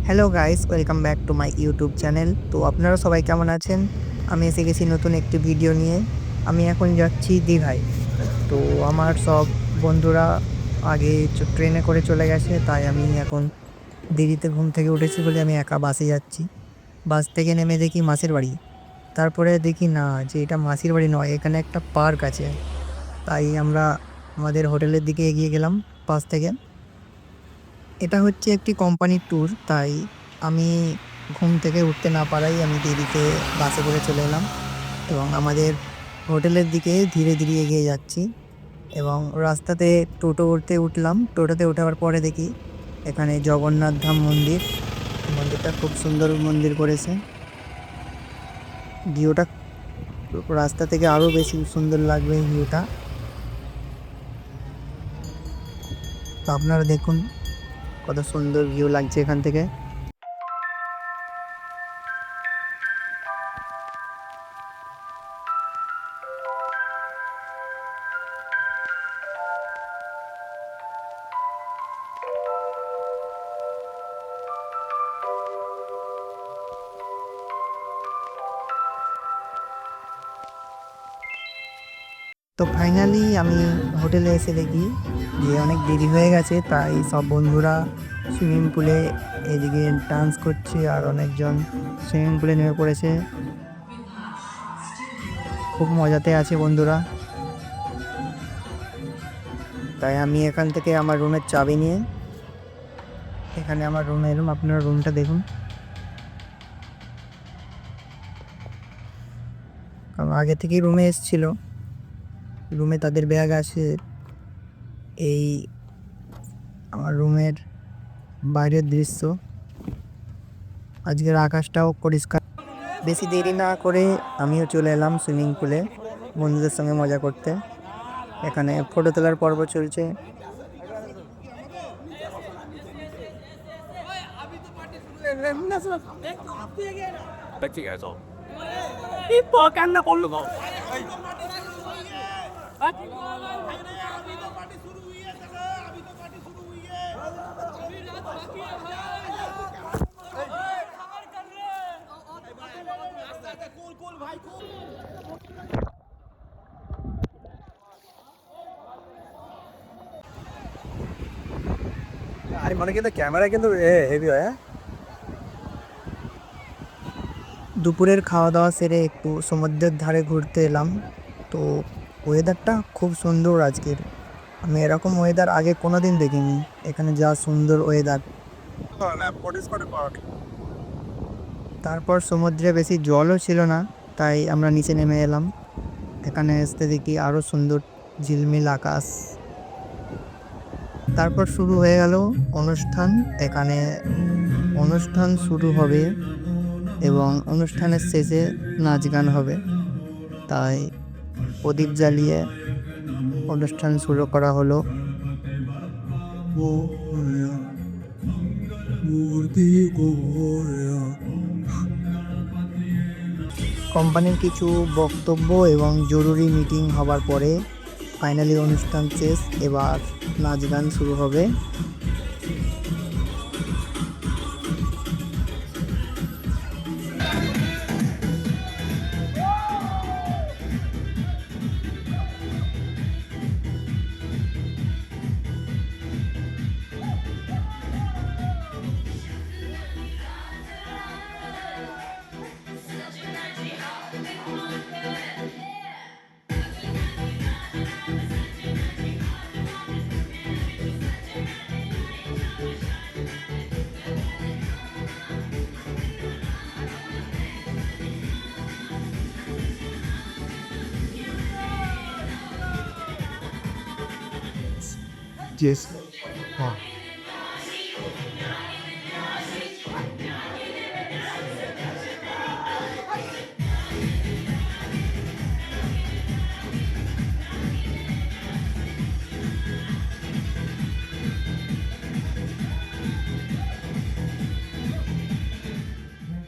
Hello guys, welcome back to my YouTube channel. তো আপনারা সবাই কেমন আছেন? আমি এসে গেছি নতুন একটি ভিডিও নিয়ে। আমি এখন যাচ্ছি দীঘায়। তো আমার সব বন্ধুরা আগে ট্রেনে করে চলে গেছে, তাই আমি এখন দেরিতে ঘুম থেকে উঠেছি বলে আমি একা বাসে যাচ্ছি। বাস থেকে নেমে দেখি মাসির বাড়ি। তারপরে দেখি না, যে এটা মাসির বাড়ি নয়, এখানে একটা পার্ক আছে। তাই আমরা আমাদের হোটেলের দিকে এগিয়ে গেলাম বাস থেকে। এটা হচ্ছে একটি কোম্পানির ট্যুর, তাই আমি ঘুম থেকে উঠতে না পারাই আমি দেরিতে বাসে করে চলে এলাম এবং আমাদের হোটেলের দিকে ধীরে ধীরে এগিয়ে যাচ্ছি। এবং রাস্তাতে টোটো উঠতে উঠলাম, টোটোতে ওঠার পরে দেখি এখানে জগন্নাথ ধাম মন্দির। মন্দিরটা খুব সুন্দর মন্দির করেছে। ভিউটা রাস্তা থেকে আরো বেশি সুন্দর লাগবে ভিউটা। তো আপনারা দেখুন কত সুন্দর ভিউ লাগছে এখান থেকে। তো ফাইনালি আমি হোটেলে এসে দেখি যে অনেক দেরি হয়ে গেছে, তাই সব বন্ধুরা সুইমিং পুলে এদিকে ডান্স করছে আর অনেকজন সুইমিং পুলে নেমে পড়েছে। খুব মজাতে আছে বন্ধুরা। তাই আমি এখান থেকে আমার রুমের চাবি নিয়ে, এখানে আমার রুমে এলাম। আপনারা রুমটা দেখুন, কারণ আগে থেকেই রুমে এসেছিল। রুমে তাদের ব্যাগ আছে। এই আমার রুমের বাইরের দৃশ্য। আজকের আকাশটাও পরিষ্কার। বেশি দেরি না করে আমিও চলে এলাম সুইমিং পুলে বন্ধুদের সঙ্গে মজা করতে। এখানে ফটো তোলার পর্ব চলছে। আরে মানে কিন্তু ক্যামেরা কিন্তু হেভি হয়, হ্যাঁ। দুপুরের খাওয়া দাওয়া সেরে একটু সমুদ্রের ধারে ঘুরতে এলাম। তো ওয়েদারটা খুব সুন্দর আজকের। আমি এরকম ওয়েদার আগে কোনোদিন দেখিনি। এখানে যা সুন্দর ওয়েদার। তারপর সমুদ্রে বেশি জলও ছিল না, তাই আমরা নিচে নেমে এলাম। এখানে আসতে দেখি আরও সুন্দর ঝিলমিল আকাশ। তারপর শুরু হয়ে গেল অনুষ্ঠান। এখানে অনুষ্ঠান শুরু হবে এবং অনুষ্ঠানের শেষে নাচ গান হবে। তাই প্রদীপ জ্বালিয়ে অনুষ্ঠান শুরু করা হলো। কোম্পানির কিছু বক্তব্য এবং জরুরি মিটিং হবার পরে ফাইনালি অনুষ্ঠান শেষ। এবার নাচ গান শুরু হবে। Yes.